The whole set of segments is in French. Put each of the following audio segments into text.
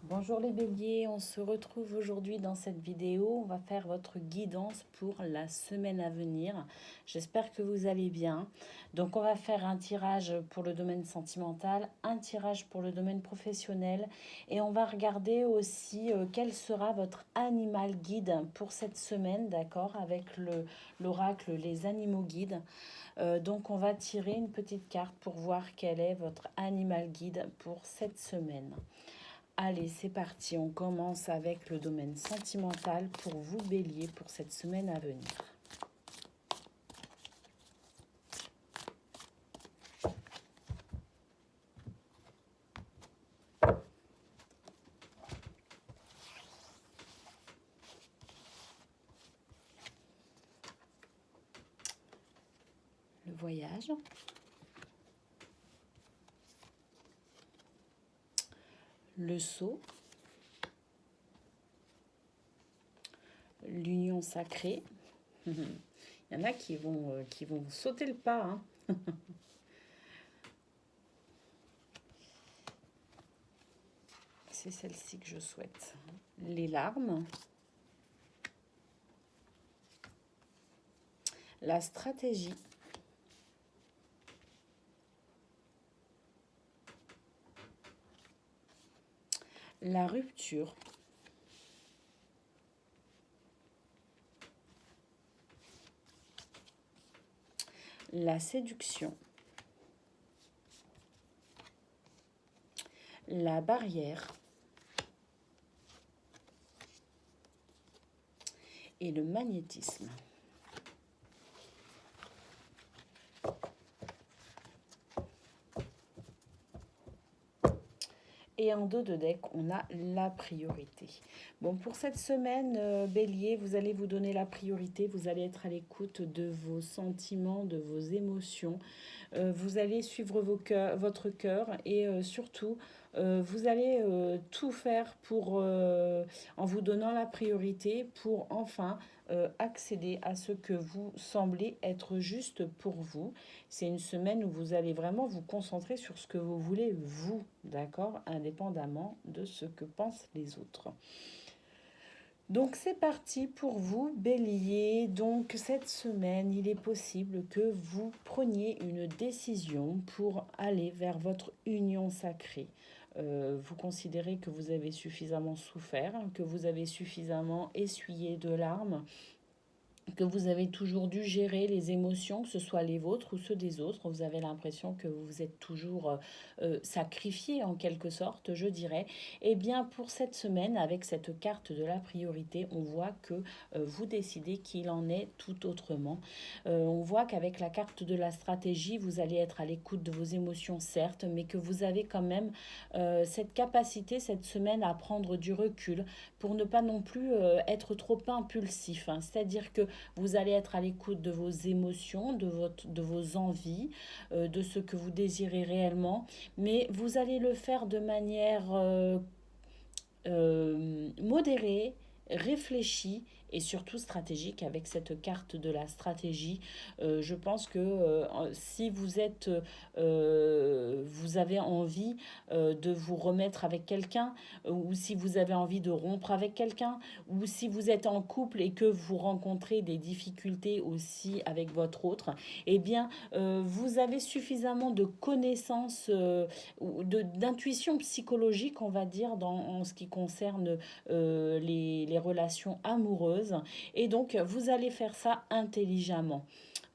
Bonjour les béliers, on se retrouve aujourd'hui dans cette vidéo. On va faire votre guidance pour la semaine à venir. J'espère que vous allez bien. Donc on va faire un tirage pour le domaine sentimental, un tirage pour le domaine professionnel et on va regarder aussi quel sera votre animal guide pour cette semaine, d'accord, avec l'oracle Les Animaux Guides. Donc on va tirer une petite carte pour voir quel est votre animal guide pour cette semaine. Allez, c'est parti, on commence avec le domaine sentimental pour vous, bélier, pour cette semaine à venir. Le voyage. Le sceau. L'union sacrée. Il y en a qui vont sauter le pas, hein. C'est celle-ci que je souhaite. Les larmes. La stratégie. La rupture. La séduction. La barrière. Et le magnétisme. Et en dos de deck, on a la priorité. Bon, pour cette semaine, bélier, vous allez vous donner la priorité. Vous allez être à l'écoute de vos sentiments, de vos émotions. Vous allez suivre votre cœur et surtout, vous allez tout faire pour, en vous donnant la priorité pour enfin accéder à ce que vous semblez être juste pour vous. C'est une semaine où vous allez vraiment vous concentrer sur ce que vous voulez, vous, d'accord, indépendamment de ce que pensent les autres. Donc c'est parti pour vous, bélier. Donc cette semaine, il est possible que vous preniez une décision pour aller vers votre union sacrée. Vous considérez que vous avez suffisamment souffert, que vous avez suffisamment essuyé de larmes, que vous avez toujours dû gérer les émotions, que ce soit les vôtres ou ceux des autres. Vous avez l'impression que vous vous êtes toujours sacrifié en quelque sorte, je dirais. Eh bien, pour cette semaine, avec cette carte de la priorité, on voit que vous décidez qu'il en est tout autrement. On voit qu'avec la carte de la stratégie, vous allez être à l'écoute de vos émotions, certes, mais que vous avez quand même cette capacité cette semaine à prendre du recul pour ne pas non plus être trop impulsif, hein. C'est-à-dire que vous allez être à l'écoute de vos émotions, de vos envies, de ce que vous désirez réellement, mais vous allez le faire de manière modérée, réfléchie et surtout stratégique avec cette carte de la stratégie. Je pense que si vous avez envie de vous remettre avec quelqu'un, ou si vous avez envie de rompre avec quelqu'un, ou si vous êtes en couple et que vous rencontrez des difficultés aussi avec votre autre, eh bien, vous avez suffisamment de connaissances, d'intuition psychologique, on va dire, en ce qui concerne les relations amoureuses. Et donc, vous allez faire ça intelligemment.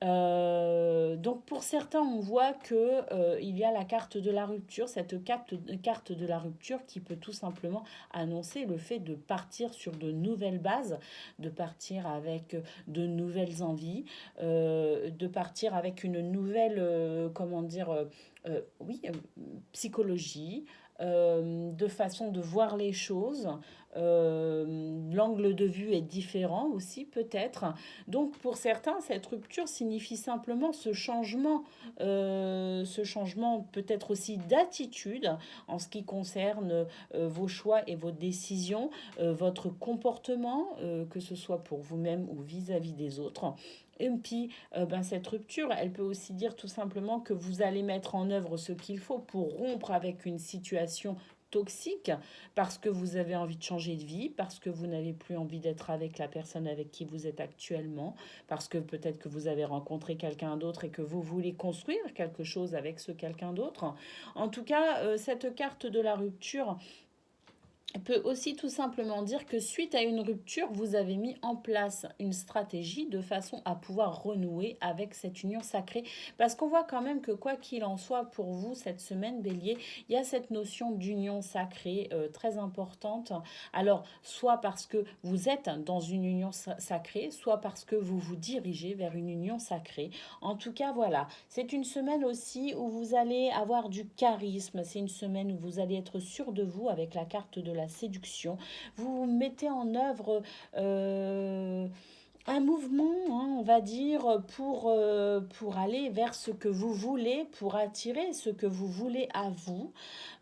Donc pour certains, on voit que il y a la carte de la rupture, cette carte de la rupture qui peut tout simplement annoncer le fait de partir sur de nouvelles bases, de partir avec de nouvelles envies, de partir avec une nouvelle, comment dire, oui, psychologie, de façon de voir les choses. L'angle de vue est différent aussi peut-être. Donc pour certains, cette rupture signifie simplement ce changement peut-être aussi d'attitude en ce qui concerne vos choix et vos décisions, votre comportement, que ce soit pour vous-même ou vis-à-vis des autres. Et puis, cette rupture, elle peut aussi dire tout simplement que vous allez mettre en œuvre ce qu'il faut pour rompre avec une situation toxique, parce que vous avez envie de changer de vie, parce que vous n'avez plus envie d'être avec la personne avec qui vous êtes actuellement, parce que peut-être que vous avez rencontré quelqu'un d'autre et que vous voulez construire quelque chose avec ce quelqu'un d'autre. En tout cas, cette carte de la rupture peut aussi tout simplement dire que suite à une rupture, vous avez mis en place une stratégie de façon à pouvoir renouer avec cette union sacrée. Parce qu'on voit quand même que quoi qu'il en soit pour vous, cette semaine, Bélier, il y a cette notion d'union sacrée très importante. Alors, soit parce que vous êtes dans une union sacrée, soit parce que vous vous dirigez vers une union sacrée. En tout cas, voilà, c'est une semaine aussi où vous allez avoir du charisme. C'est une semaine où vous allez être sûr de vous avec la carte de la séduction. Vous mettez en œuvre un mouvement, hein, on va dire, pour aller vers ce que vous voulez, pour attirer ce que vous voulez à vous.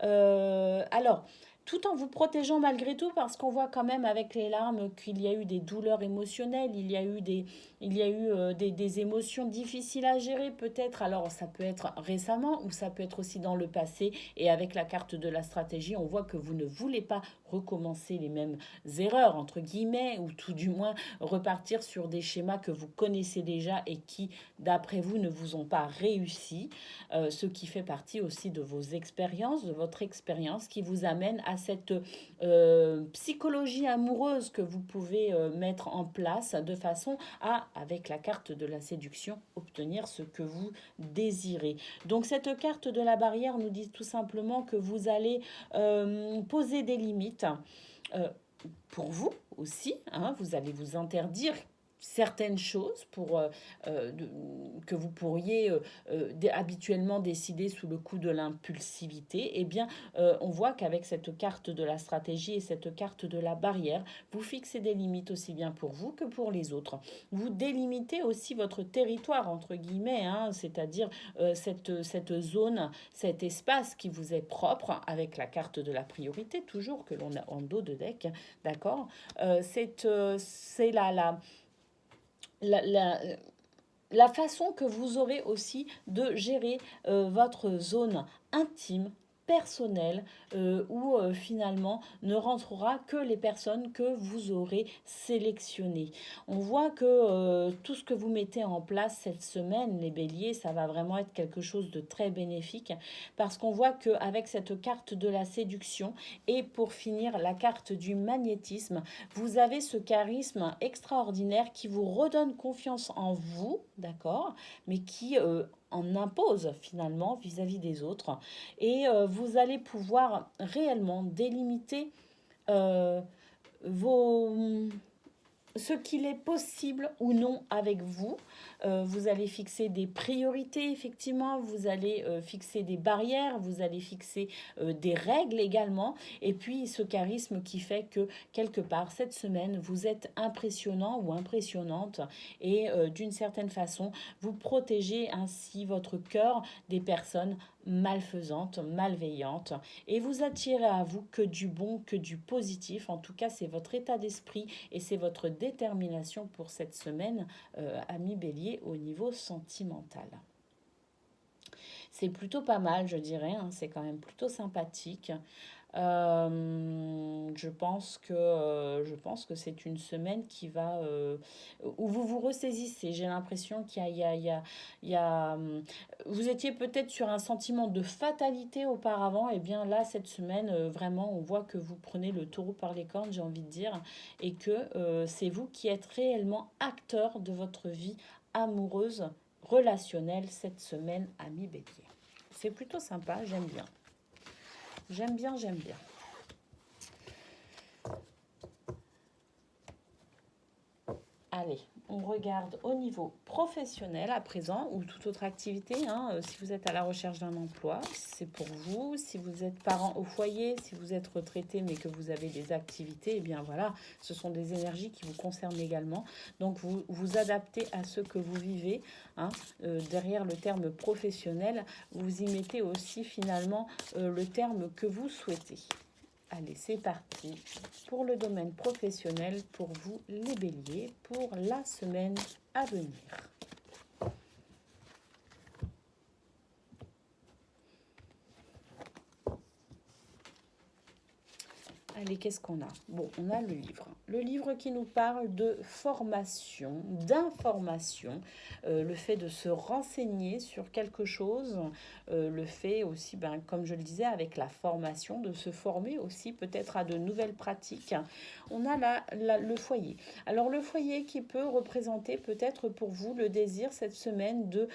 Alors, tout en vous protégeant malgré tout, parce qu'on voit quand même avec les larmes qu'il y a eu des douleurs émotionnelles, il y a eu des émotions difficiles à gérer peut-être. Alors ça peut être récemment ou ça peut être aussi dans le passé. Et avec la carte de la stratégie, on voit que vous ne voulez pas recommencer les mêmes erreurs, entre guillemets, ou tout du moins repartir sur des schémas que vous connaissez déjà et qui, d'après vous, ne vous ont pas réussi. Ce qui fait partie aussi de vos expériences, de votre expérience qui vous amène à cette psychologie amoureuse que vous pouvez mettre en place de façon à, avec la carte de la séduction, obtenir ce que vous désirez. Donc cette carte de la barrière nous dit tout simplement que vous allez poser des limites. euh, pour vous aussi, hein, vous allez vous interdire certaines choses que vous pourriez habituellement décider sous le coup de l'impulsivité, eh bien, on voit qu'avec cette carte de la stratégie et cette carte de la barrière, vous fixez des limites aussi bien pour vous que pour les autres. Vous délimitez aussi votre territoire, entre guillemets, hein, c'est-à-dire cette zone, cet espace qui vous est propre, avec la carte de la priorité, toujours que l'on a en dos de deck, d'accord. C'est la, la, la façon que vous aurez aussi de gérer votre zone intime, personnelle, où finalement ne rentrera que les personnes que vous aurez sélectionnées. On voit que tout ce que vous mettez en place cette semaine, les béliers, ça va vraiment être quelque chose de très bénéfique, parce qu'on voit qu'avec cette carte de la séduction et pour finir la carte du magnétisme, vous avez ce charisme extraordinaire qui vous redonne confiance en vous, d'accord, mais qui en impose finalement vis-à-vis des autres. Et vous allez pouvoir réellement délimiter euh, vos, ce qu'il est possible ou non avec vous. Vous allez fixer des priorités, effectivement, vous allez fixer des barrières, vous allez fixer des règles également, et puis ce charisme qui fait que quelque part, cette semaine, vous êtes impressionnant ou impressionnante, et d'une certaine façon, vous protégez ainsi votre cœur des personnes malfaisantes, malveillantes, et vous attirez à vous que du bon, que du positif. En tout cas, c'est votre état d'esprit et c'est votre détermination pour cette semaine, ami Bélier, au niveau sentimental. C'est plutôt pas mal, je dirais, hein, c'est quand même plutôt sympathique. Je pense que c'est une semaine qui va où vous vous ressaisissez. J'ai l'impression vous étiez peut-être sur un sentiment de fatalité auparavant, et bien là cette semaine vraiment on voit que vous prenez le taureau par les cornes, j'ai envie de dire, et que c'est vous qui êtes réellement acteur de votre vie amoureuse, relationnelle cette semaine, ami Bélier. C'est plutôt sympa, j'aime bien. J'aime bien, j'aime bien. Allez, on regarde au niveau professionnel à présent, ou toute autre activité, hein, si vous êtes à la recherche d'un emploi, c'est pour vous. Si vous êtes parent au foyer, si vous êtes retraité mais que vous avez des activités, eh bien voilà, ce sont des énergies qui vous concernent également. Donc vous vous adaptez à ce que vous vivez, hein. Derrière le terme professionnel, vous y mettez aussi finalement le terme que vous souhaitez. Allez, c'est parti pour le domaine professionnel pour vous, les béliers, pour la semaine à venir. Allez, qu'est-ce qu'on a? Bon, on a le livre. Le livre qui nous parle de formation, d'information, le fait de se renseigner sur quelque chose, le fait aussi, ben, comme je le disais, avec la formation, de se former aussi peut-être à de nouvelles pratiques. On a le foyer. Alors le foyer qui peut représenter peut-être pour vous le désir cette semaine de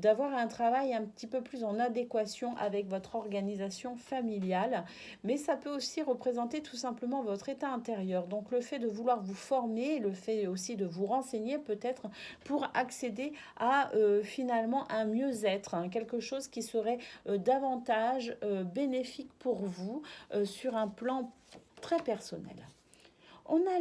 d'avoir un travail un petit peu plus en adéquation avec votre organisation familiale, mais ça peut aussi représenter tout simplement votre état intérieur. Donc le fait de vouloir vous former, le fait aussi de vous renseigner peut-être pour accéder à finalement un mieux-être, hein, quelque chose qui serait davantage bénéfique pour vous sur un plan très personnel. On a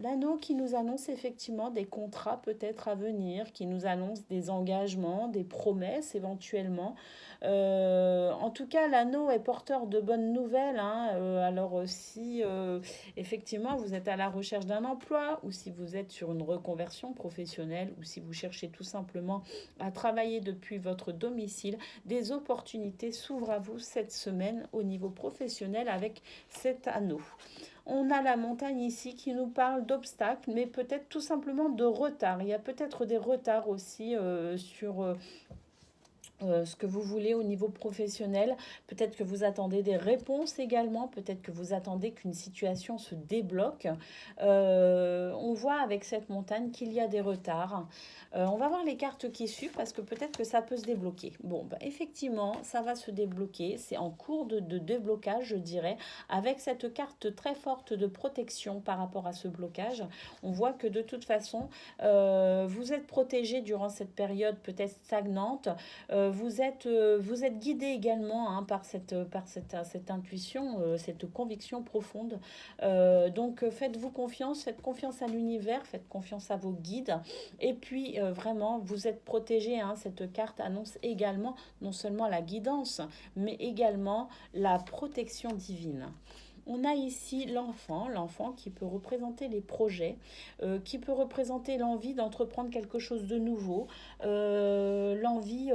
l'anneau qui nous annonce effectivement des contrats peut-être à venir, qui nous annonce des engagements, des promesses éventuellement. En tout cas, l'anneau est porteur de bonnes nouvelles, hein. Alors si effectivement vous êtes à la recherche d'un emploi ou si vous êtes sur une reconversion professionnelle ou si vous cherchez tout simplement à travailler depuis votre domicile, des opportunités s'ouvrent à vous cette semaine au niveau professionnel avec cet anneau. On a la montagne ici qui nous parle d'obstacles, mais peut-être tout simplement de retard. Il y a peut-être des retards aussi sur ce que vous voulez au niveau professionnel. Peut-être que vous attendez des réponses également. Peut-être que vous attendez qu'une situation se débloque. On voit avec cette montagne qu'il y a des retards. On va voir les cartes qui suivent parce que peut-être que ça peut se débloquer. Bon, bah, effectivement, ça va se débloquer. C'est en cours de déblocage, je dirais, avec cette carte très forte de protection par rapport à ce blocage. On voit que de toute façon, vous êtes protégé durant cette période peut-être stagnante. Vous êtes guidé également, hein, par cette intuition, cette conviction profonde. Donc faites-vous confiance, faites confiance à l'univers, faites confiance à vos guides. Et puis vraiment, vous êtes protégé, hein. Cette carte annonce également non seulement la guidance, mais également la protection divine. On a ici l'enfant qui peut représenter les projets, qui peut représenter l'envie d'entreprendre quelque chose de nouveau, l'envie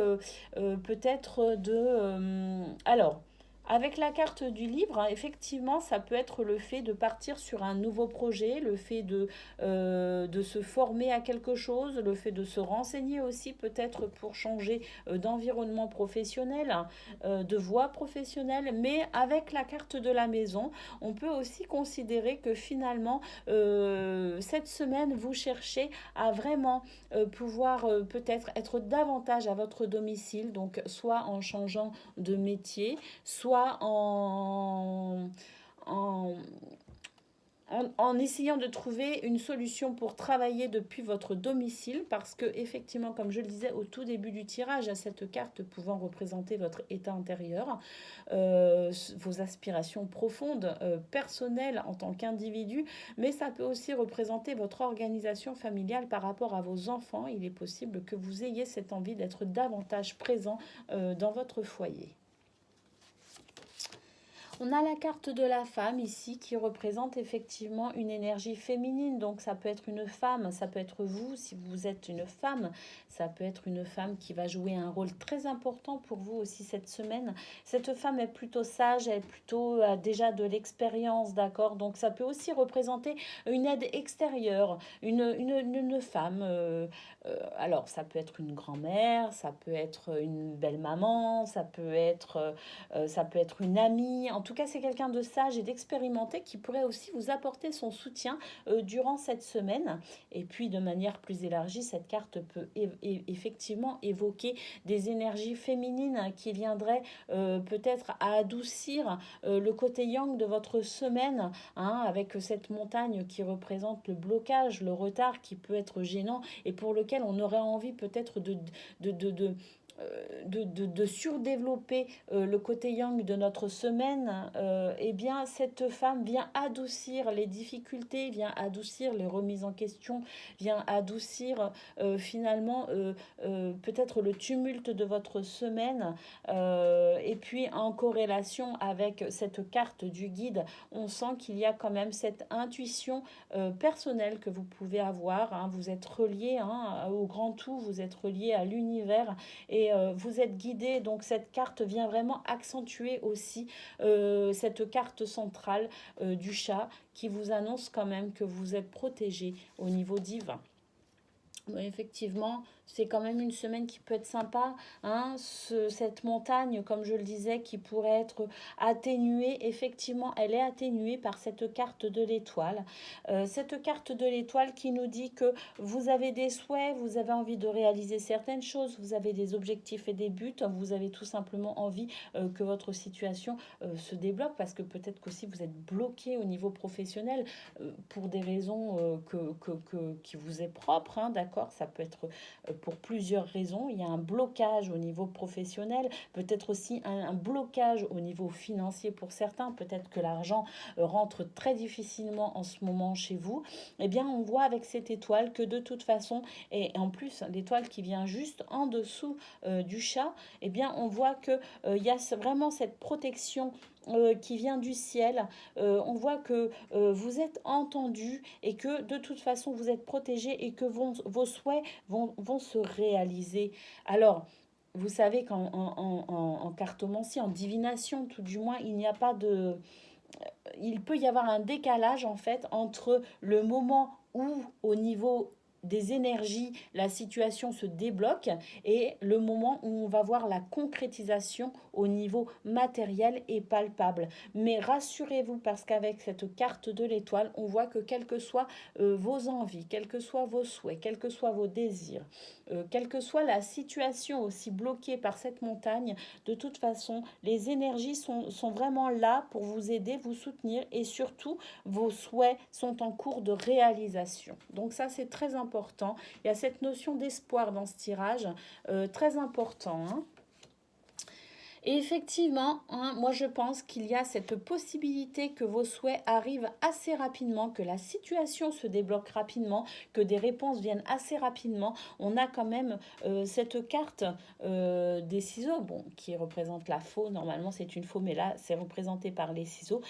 peut-être de... alors, avec la carte du livre, hein, effectivement, ça peut être le fait de partir sur un nouveau projet, le fait de se former à quelque chose, le fait de se renseigner aussi peut-être pour changer d'environnement professionnel, hein, de voie professionnelle. Mais avec la carte de la maison, on peut aussi considérer que finalement, cette semaine, vous cherchez à vraiment pouvoir peut-être être davantage à votre domicile, donc soit en changeant de métier, soit en, en essayant de trouver une solution pour travailler depuis votre domicile, parce que effectivement, comme je le disais au tout début du tirage, à cette carte pouvant représenter votre état intérieur, vos aspirations profondes, personnelles en tant qu'individu, mais ça peut aussi représenter votre organisation familiale par rapport à vos enfants. Il est possible que vous ayez cette envie d'être davantage présent dans votre foyer. On a la carte de la femme ici qui représente effectivement une énergie féminine. Donc ça peut être une femme, ça peut être vous si vous êtes une femme. Ça peut être une femme qui va jouer un rôle très important pour vous aussi cette semaine. Cette femme est plutôt sage, elle est plutôt déjà de l'expérience, d'accord? Donc ça peut aussi représenter une aide extérieure, une femme. Alors ça peut être une grand-mère, ça peut être une belle-maman, ça peut être une amie. En tout cas, c'est quelqu'un de sage et d'expérimenté qui pourrait aussi vous apporter son soutien durant cette semaine. Et puis, de manière plus élargie, cette carte peut effectivement évoquer des énergies féminines qui viendraient peut-être à adoucir le côté yang de votre semaine, hein, avec cette montagne qui représente le blocage, le retard qui peut être gênant et pour lequel on aurait envie peut-être de surdévelopper le côté yang de notre semaine. Eh bien, cette femme vient adoucir les difficultés, vient adoucir les remises en question, vient adoucir finalement peut-être le tumulte de votre semaine. Et puis, en corrélation avec cette carte du guide, on sent qu'il y a quand même cette intuition personnelle que vous pouvez avoir, hein. Vous êtes relié, hein, au grand tout, vous êtes relié à l'univers et et vous êtes guidé. Donc cette carte vient vraiment accentuer aussi cette carte centrale du chat qui vous annonce quand même que vous êtes protégé au niveau divin. Oui, effectivement, c'est quand même une semaine qui peut être sympa, hein, cette montagne, comme je le disais, qui pourrait être atténuée. Effectivement, elle est atténuée par cette carte de l'étoile. Cette carte de l'étoile qui nous dit que vous avez des souhaits, vous avez envie de réaliser certaines choses, vous avez des objectifs et des buts, vous avez tout simplement envie que votre situation se débloque parce que peut-être qu'aussi vous êtes bloqué au niveau professionnel pour des raisons qui vous est propre, hein, d'accord. Ça peut être pour plusieurs raisons. Il y a un blocage au niveau professionnel, peut-être aussi un blocage au niveau financier pour certains. Peut-être que l'argent rentre très difficilement en ce moment chez vous. Eh bien, on voit avec cette étoile que de toute façon, et en plus l'étoile qui vient juste en dessous du chat, eh bien, on voit que il y a vraiment cette protection qui vient du ciel. On voit que vous êtes entendu et que de toute façon vous êtes protégé et que vos souhaits vont se réaliser. Alors, vous savez qu'en cartomancie, en divination, tout du moins, il n'y a pas de... Il peut y avoir un décalage en fait entre le moment où au niveau des énergies, la situation se débloque et le moment où on va voir la concrétisation au niveau matériel et palpable. Mais rassurez-vous parce qu'avec cette carte de l'étoile, on voit que quelles que soient vos envies, quels que soient vos souhaits, quels que soient vos désirs, quelle que soit la situation aussi bloquée par cette montagne, de toute façon, les énergies sont vraiment là pour vous aider, vous soutenir et surtout, vos souhaits sont en cours de réalisation. Donc ça, c'est très important. Il y a cette notion d'espoir dans ce tirage, très important, hein. Et effectivement, hein, moi je pense qu'il y a cette possibilité que vos souhaits arrivent assez rapidement, que la situation se débloque rapidement, que des réponses viennent assez rapidement. On a quand même cette carte des ciseaux, bon, qui représente la faux. Normalement c'est une faux, mais là c'est représenté par les ciseaux,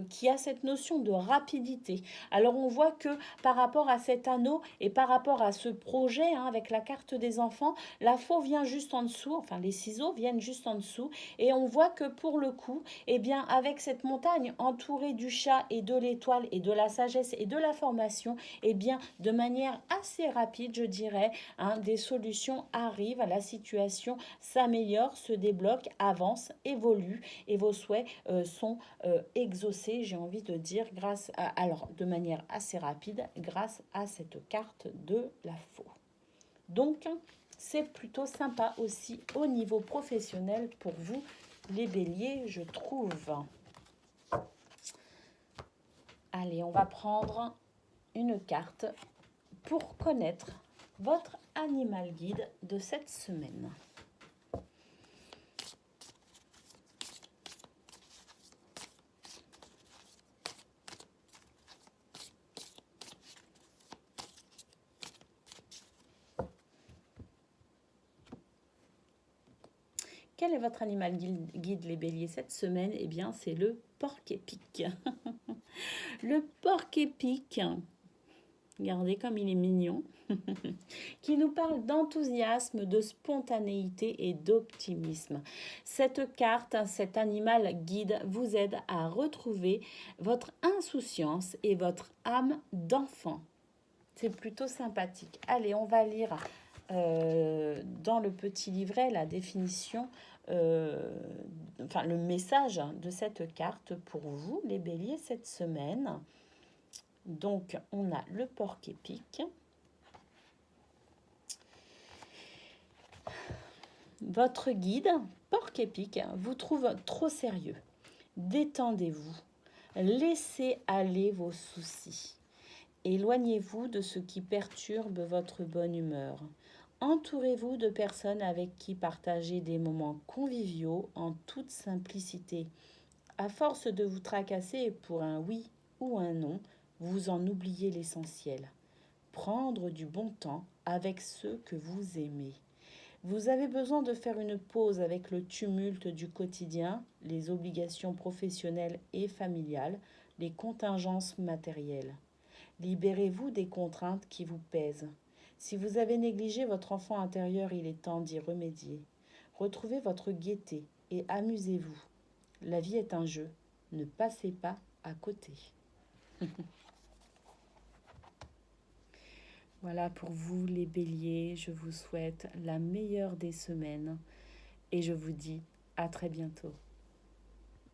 qui a cette notion de rapidité. Alors on voit que par rapport à cet anneau et par rapport à ce projet, hein, avec la carte des enfants, la faux vient juste en dessous, enfin les ciseaux viennent juste en dessous. Et on voit que pour le coup, eh bien, avec cette montagne entourée du chat et de l'étoile et de la sagesse et de la formation, eh bien, de manière assez rapide, je dirais, hein, des solutions arrivent, la situation s'améliore, se débloque, avance, évolue et vos souhaits sont exaucés, j'ai envie de dire, grâce à, alors, de manière assez rapide, grâce à cette carte de la faux. Donc, c'est plutôt sympa aussi au niveau professionnel pour vous, les béliers, je trouve. Allez, on va prendre une carte pour connaître votre animal guide de cette semaine. Quel est votre animal guide, les béliers, cette semaine? Eh bien, c'est le porc-épic. Le porc-épic, regardez comme il est mignon, qui nous parle d'enthousiasme, de spontanéité et d'optimisme. Cette carte, cet animal guide vous aide à retrouver votre insouciance et votre âme d'enfant. C'est plutôt sympathique. Allez, on va lire dans le petit livret la définition, enfin le message de cette carte pour vous, les béliers, cette semaine. Donc, on a le porc-épic. Votre guide, porc-épic, vous trouve trop sérieux. Détendez-vous. Laissez aller vos soucis. Éloignez-vous de ce qui perturbe votre bonne humeur. Entourez-vous de personnes avec qui partager des moments conviviaux en toute simplicité. À force de vous tracasser pour un oui ou un non, vous en oubliez l'essentiel. Prendre du bon temps avec ceux que vous aimez. Vous avez besoin de faire une pause avec le tumulte du quotidien, les obligations professionnelles et familiales, les contingences matérielles. Libérez-vous des contraintes qui vous pèsent. Si vous avez négligé votre enfant intérieur, il est temps d'y remédier. Retrouvez votre gaieté et amusez-vous. La vie est un jeu. Ne passez pas à côté. Voilà pour vous les béliers. Je vous souhaite la meilleure des semaines et je vous dis à très bientôt.